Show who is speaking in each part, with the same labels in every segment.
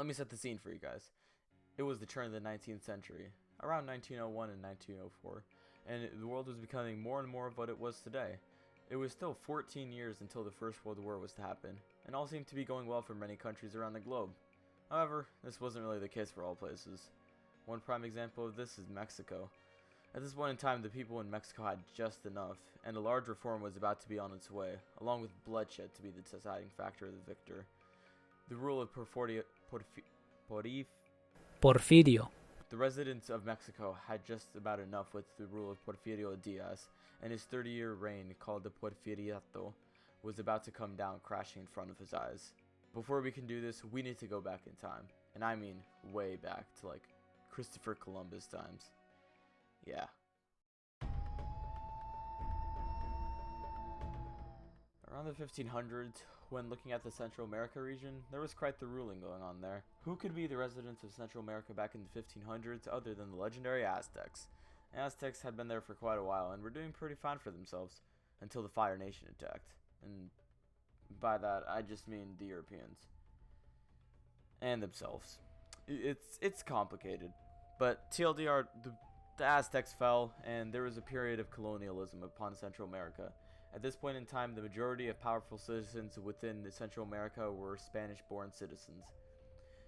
Speaker 1: Let me set the scene for you guys. It was the turn of the 19th century, around 1901 and 1904, and the world was becoming more and more of what it was today. It was still 14 years until the First World War was to happen, and all seemed to be going well for many countries around the globe. However, this wasn't really the case for all places. One prime example of this is Mexico. At this point in time, the people in Mexico had just enough, and a large reform was about to be on its way, along with bloodshed to be the deciding factor of the victor. The rule of
Speaker 2: Porfirio.
Speaker 1: the residents of Mexico had just about enough with the rule of Porfirio Diaz, and his 30-year reign, called the Porfiriato, was about to come down crashing in front of his eyes. Before we can do this, we need to go back in time, and I mean way back to like Christopher Columbus times. Yeah. Around the 1500s, when looking at the Central America region, there was quite the ruling going on there. Who could be the residents of Central America back in the 1500s other than the legendary Aztecs? Aztecs had been there for quite a while and were doing pretty fine for themselves, until the Fire Nation attacked. And by that, I just mean the Europeans. And themselves. It's complicated. But TLDR, the Aztecs fell, and there was a period of colonialism upon Central America. At this point in time, the majority of powerful citizens within Central America were Spanish-born citizens.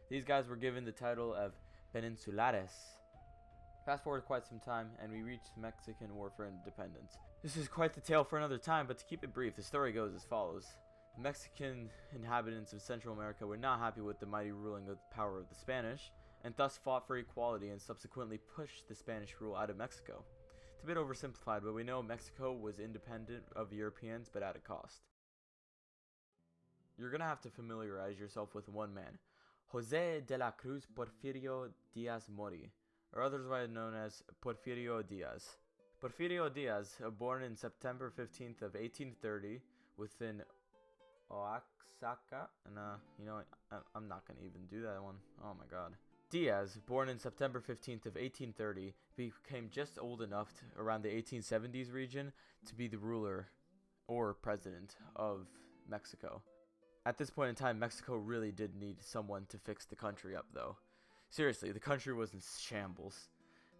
Speaker 1: These guys were given the title of Peninsulares. Fast forward quite some time, and we reached the Mexican War for Independence. This is quite the tale for another time, but to keep it brief, the story goes as follows. The Mexican inhabitants of Central America were not happy with the mighty ruling of the power of the Spanish, and thus fought for equality and subsequently pushed the Spanish rule out of Mexico. It's a bit oversimplified, but we know Mexico was independent of Europeans, but at a cost. You're gonna have to familiarize yourself with one man, Jose de la Cruz Porfirio Diaz Mori, or otherwise known as Porfirio Diaz. Porfirio Diaz, born in September 15th of 1830 within Oaxaca, and I'm not gonna even do that one. Oh my god. Diaz, born in September 15th of 1830, became just old enough around the 1870s region to be the ruler or president of Mexico. At this point in time, Mexico really did need someone to fix the country up though. Seriously, the country was in shambles.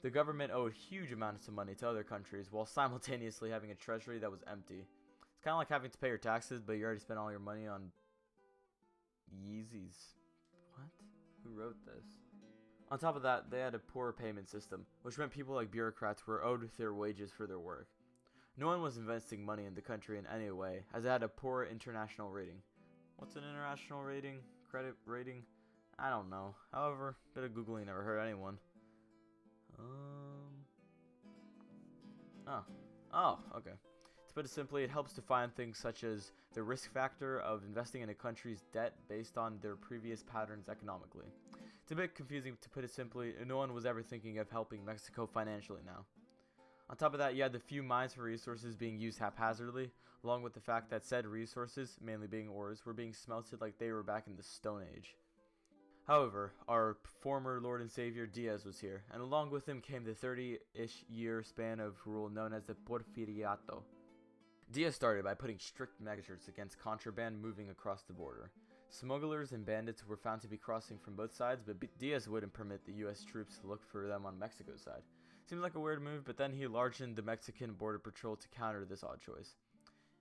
Speaker 1: The government owed huge amounts of money to other countries while simultaneously having a treasury that was empty. It's kind of like having to pay your taxes, but you already spent all your money on Yeezys. What? Who wrote this? On top of that, they had a poor payment system, which meant people like bureaucrats were owed their wages for their work. No one was investing money in the country in any way, as it had a poor international rating. What's an international rating? Credit rating? I don't know. However, bit of Googling never hurt anyone. Okay. To put it simply, it helps define things such as the risk factor of investing in a country's debt based on their previous patterns economically. It's a bit confusing to put it simply, no one was ever thinking of helping Mexico financially now. On top of that, you had the few mines for resources being used haphazardly, along with the fact that said resources, mainly being ores, were being smelted like they were back in the Stone Age. However, our former Lord and Savior Diaz was here, and along with him came the 30-ish year span of rule known as the Porfiriato. Diaz started by putting strict measures against contraband moving across the border. Smugglers and bandits were found to be crossing from both sides, but Diaz wouldn't permit the US troops to look for them on Mexico's side. Seems like a weird move, but then he enlarged the Mexican border patrol to counter this odd choice.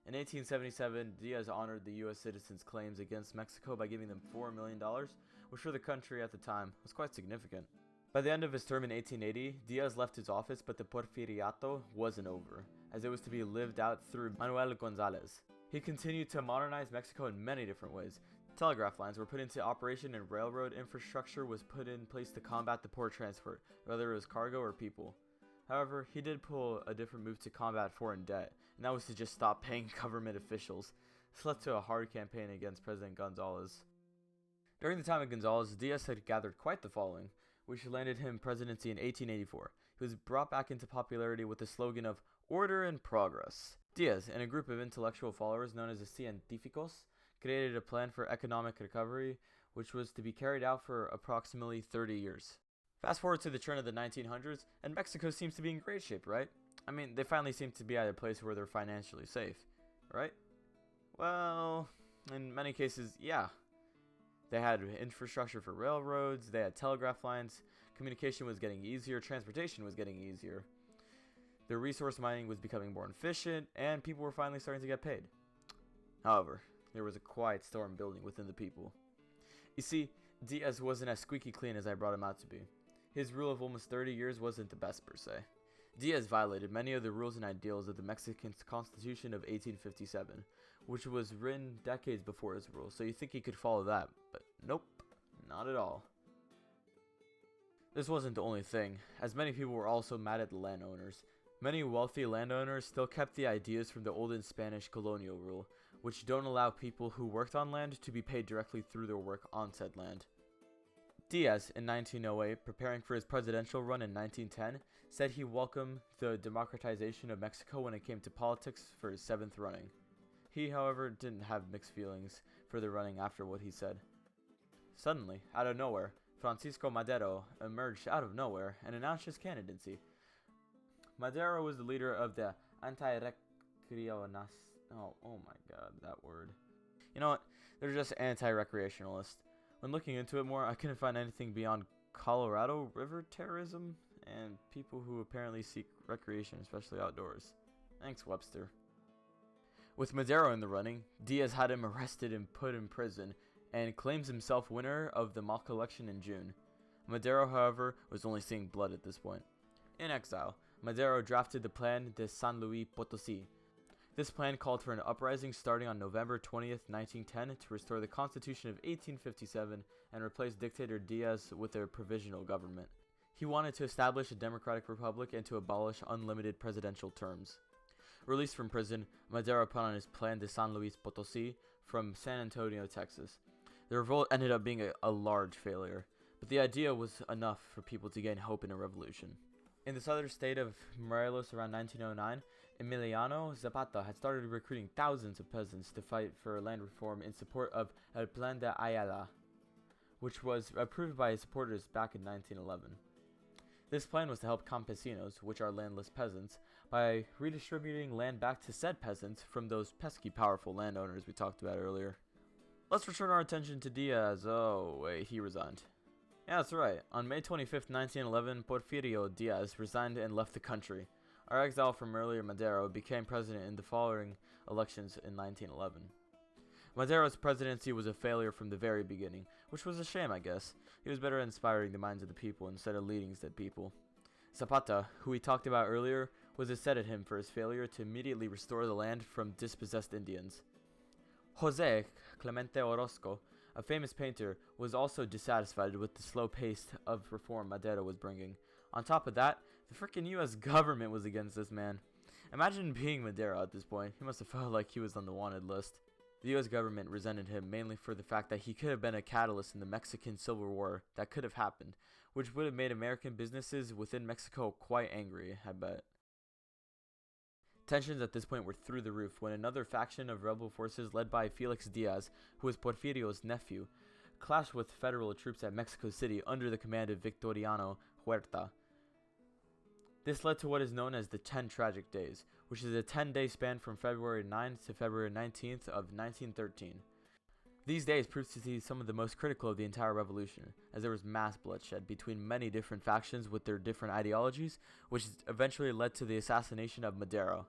Speaker 1: In 1877, Diaz honored the US citizens' claims against Mexico by giving them $4 million, which for the country at the time was quite significant. By the end of his term in 1880, Diaz left his office, but the Porfiriato wasn't over, as it was to be lived out through Manuel Gonzalez. He continued to modernize Mexico in many different ways. Telegraph lines were put into operation and railroad infrastructure was put in place to combat the poor transport, whether it was cargo or people. However, he did pull a different move to combat foreign debt, and that was to just stop paying government officials. This led to a hard campaign against President Gonzalez. During the time of Gonzalez, Diaz had gathered quite the following, which landed him presidency in 1884. He was brought back into popularity with the slogan of "Order and Progress." Diaz and a group of intellectual followers known as the Científicos created a plan for economic recovery, which was to be carried out for approximately 30 years. Fast forward to the turn of the 1900s, and Mexico seems to be in great shape, right? I mean, they finally seem to be at a place where they're financially safe, right? Well, in many cases, yeah. They had infrastructure for railroads, they had telegraph lines, communication was getting easier, transportation was getting easier. Their resource mining was becoming more efficient, and people were finally starting to get paid. However, there was a quiet storm building within the people. You see, Diaz wasn't as squeaky clean as I brought him out to be. His rule of almost 30 years wasn't the best per se. Diaz violated many of the rules and ideals of the Mexican Constitution of 1857, which was written decades before his rule, so you think he could follow that, but nope, not at all. This wasn't the only thing, as many people were also mad at the landowners. Many wealthy landowners still kept the ideas from the olden Spanish colonial rule, which don't allow people who worked on land to be paid directly through their work on said land. Diaz, in 1908, preparing for his presidential run in 1910, said he welcomed the democratization of Mexico when it came to politics for his 7th running. He, however, didn't have mixed feelings for the running after what he said. Suddenly, out of nowhere, Francisco Madero emerged out of nowhere and announced his candidacy. Madero was the leader of the anti-recreacionist. Oh my god, that word. You know what? They're just anti-recreationalist. When looking into it more, I couldn't find anything beyond Colorado River terrorism and people who apparently seek recreation, especially outdoors. Thanks, Webster. With Madero in the running, Diaz had him arrested and put in prison, and claims himself winner of the mock election in June. Madero, however, was only seeing blood at this point. In exile, Madero drafted the Plan de San Luis Potosí. This plan called for an uprising starting on November 20th, 1910 to restore the Constitution of 1857 and replace dictator Diaz with a provisional government. He wanted to establish a democratic republic and to abolish unlimited presidential terms. Released from prison, Madero put on his Plan de San Luis Potosí from San Antonio, Texas. The revolt ended up being a large failure, but the idea was enough for people to gain hope in a revolution. In the southern state of Morelos around 1909, Emiliano Zapata had started recruiting thousands of peasants to fight for land reform in support of El Plan de Ayala, which was approved by his supporters back in 1911. This plan was to help campesinos, which are landless peasants, by redistributing land back to said peasants from those pesky powerful landowners we talked about earlier. Let's return our attention to Diaz. Oh, wait, he resigned. Yeah, that's right. On May 25th, 1911, Porfirio Diaz resigned and left the country. Our exile from earlier Madero became president in the following elections in 1911. Madero's presidency was a failure from the very beginning, which was a shame, I guess. He was better at inspiring the minds of the people instead of leading said people. Zapata, who we talked about earlier, was upset at him for his failure to immediately restore the land from dispossessed Indians. Jose Clemente Orozco, a famous painter, was also dissatisfied with the slow pace of reform Madero was bringing. On top of that, the frickin' US government was against this man. Imagine being Madero at this point. He must have felt like he was on the wanted list. The US government resented him mainly for the fact that he could have been a catalyst in the Mexican Civil War that could have happened, which would have made American businesses within Mexico quite angry, I bet. Tensions at this point were through the roof when another faction of rebel forces led by Felix Diaz, who was Porfirio's nephew, clashed with federal troops at Mexico City under the command of Victoriano Huerta. This led to what is known as the 10 Tragic Days, which is a 10-day span from February 9th to February 19th of 1913. These days proved to be some of the most critical of the entire revolution, as there was mass bloodshed between many different factions with their different ideologies, which eventually led to the assassination of Madero.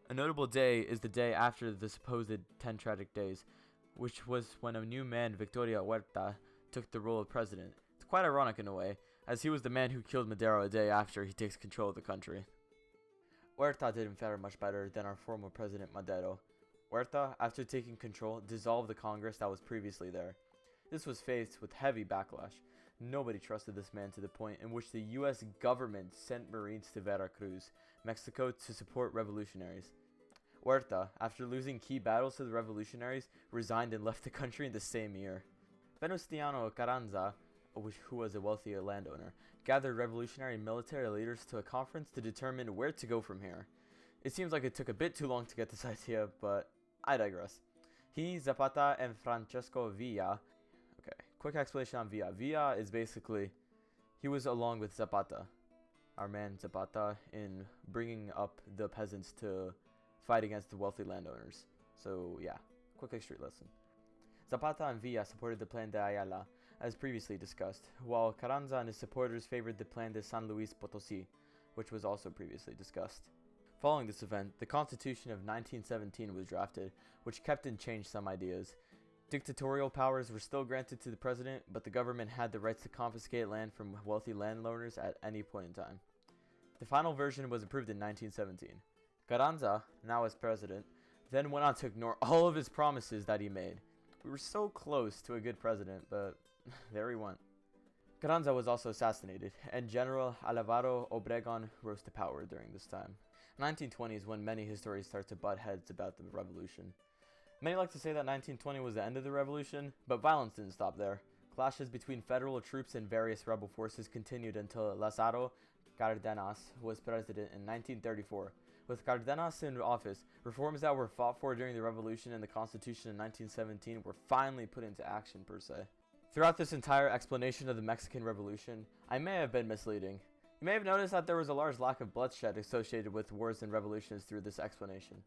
Speaker 1: A notable day is the day after the supposed 10 Tragic Days, which was when a new man, Victoria Huerta, took the role of president. It's quite ironic in a way, as he was the man who killed Madero a day after he takes control of the country. Huerta didn't fare much better than our former president Madero. Huerta, after taking control, dissolved the Congress that was previously there. This was faced with heavy backlash. Nobody trusted this man to the point in which the US government sent Marines to Veracruz, Mexico, to support revolutionaries. Huerta, after losing key battles to the revolutionaries, resigned and left the country in the same year. Venustiano Carranza, who was a wealthy landowner, gathered revolutionary and military leaders to a conference to determine where to go from here. It seems like it took a bit too long to get this idea, but I digress. He, Zapata, and Francesco Villa. Okay, quick explanation on Villa. Villa is basically, he was along with Zapata, our man Zapata, in bringing up the peasants to fight against the wealthy landowners. So yeah, quick history lesson. Zapata and Villa supported the Plan de Ayala, as previously discussed, while Carranza and his supporters favored the Plan de San Luis Potosí, which was also previously discussed. Following this event, the Constitution of 1917 was drafted, which kept and changed some ideas. Dictatorial powers were still granted to the president, but the government had the rights to confiscate land from wealthy landowners at any point in time. The final version was approved in 1917. Carranza, now as president, then went on to ignore all of his promises that he made. We were so close to a good president, but there he went. Carranza was also assassinated, and General Alvaro Obregón rose to power during this time. 1920 is when many historians start to butt heads about the revolution. Many like to say that 1920 was the end of the revolution, but violence didn't stop there. Clashes between federal troops and various rebel forces continued until Lázaro Cárdenas was president in 1934. With Cárdenas in office, reforms that were fought for during the revolution and the Constitution in 1917 were finally put into action per se. Throughout this entire explanation of the Mexican Revolution, I may have been misleading. You may have noticed that there was a large lack of bloodshed associated with wars and revolutions through this explanation.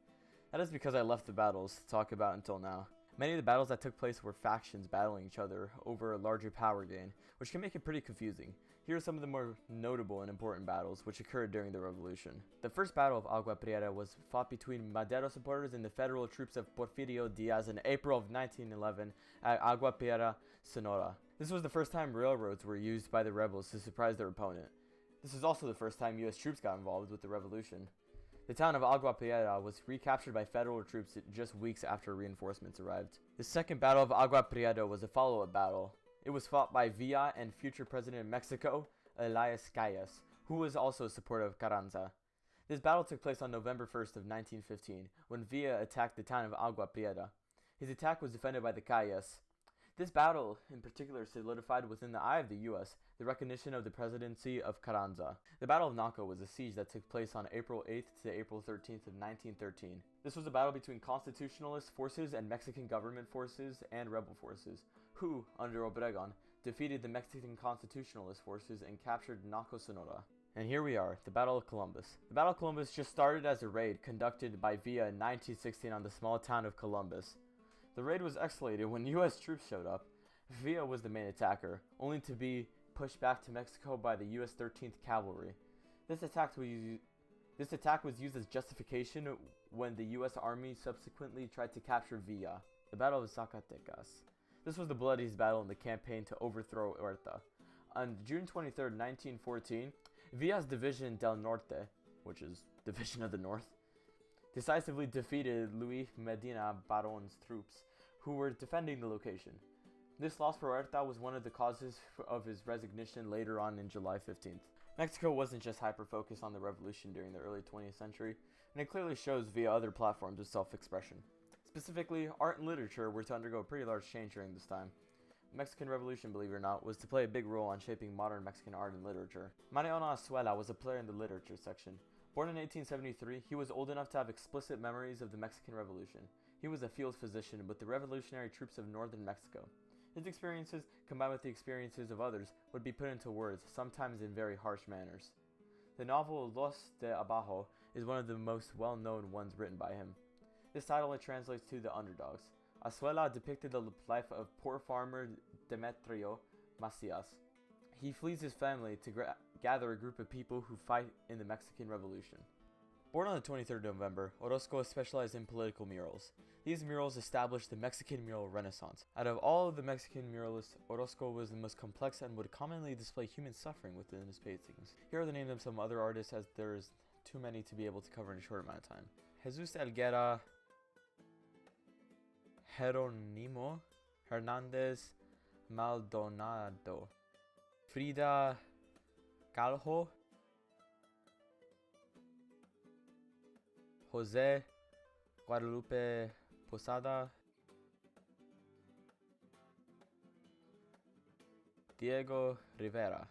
Speaker 1: That is because I left the battles to talk about until now. Many of the battles that took place were factions battling each other over a larger power gain, which can make it pretty confusing. Here are some of the more notable and important battles which occurred during the revolution. The first battle of Agua Prieta was fought between Madero supporters and the federal troops of Porfirio Diaz in April of 1911 at Agua Prieta, Sonora. This was the first time railroads were used by the rebels to surprise their opponent. This was also the first time U.S. troops got involved with the revolution. The town of Agua Prieta was recaptured by federal troops just weeks after reinforcements arrived. The second battle of Agua Prieta was a follow-up battle. It was fought by Villa and future president of Mexico, Elias Calles, who was also a supporter of Carranza. This battle took place on November 1st of 1915, when Villa attacked the town of Agua Prieta. His attack was defended by the Calles. This battle, in particular, solidified within the eye of the U.S. the recognition of the presidency of Carranza. The Battle of Naco was a siege that took place on April 8th to April 13th of 1913. This was a battle between constitutionalist forces and Mexican government forces and rebel forces, who, under Obregón, defeated the Mexican constitutionalist forces and captured Naco, Sonora. And here we are, the Battle of Columbus. The Battle of Columbus just started as a raid conducted by Villa in 1916 on the small town of Columbus. The raid was escalated when U.S. troops showed up. Villa was the main attacker, only to be pushed back to Mexico by the U.S. 13th Cavalry. This attack was used as justification when the U.S. Army subsequently tried to capture Villa. The Battle of Zacatecas. This was the bloodiest battle in the campaign to overthrow Huerta. On June 23, 1914, Villa's Division del Norte, which is Division of the North, decisively defeated Luis Medina Baron's troops, who were defending the location. This loss for Huerta was one of the causes of his resignation later on in July 15th. Mexico wasn't just hyper-focused on the revolution during the early 20th century, and it clearly shows via other platforms of self-expression. Specifically, art and literature were to undergo a pretty large change during this time. The Mexican Revolution, believe it or not, was to play a big role on shaping modern Mexican art and literature. Mariano Azuela was a player in the literature section. Born in 1873, he was old enough to have explicit memories of the Mexican Revolution. He was a field physician with the revolutionary troops of northern Mexico. His experiences, combined with the experiences of others, would be put into words, sometimes in very harsh manners. The novel Los de Abajo is one of the most well-known ones written by him. This title translates to The Underdogs. Azuela depicted the life of poor farmer Demetrio Macias. He flees his family to gather a group of people who fight in the Mexican Revolution. Born on the 23rd of November, Orozco specialized in political murals. These murals established the Mexican mural renaissance. Out of all of the Mexican muralists, Orozco was the most complex and would commonly display human suffering within his paintings. Here are the names of some other artists, as there is too many to be able to cover in a short amount of time. Jesus Helguera, Jeronimo Hernandez Maldonado, Frida Kahlo, Jose Guadalupe Posada, Diego Rivera.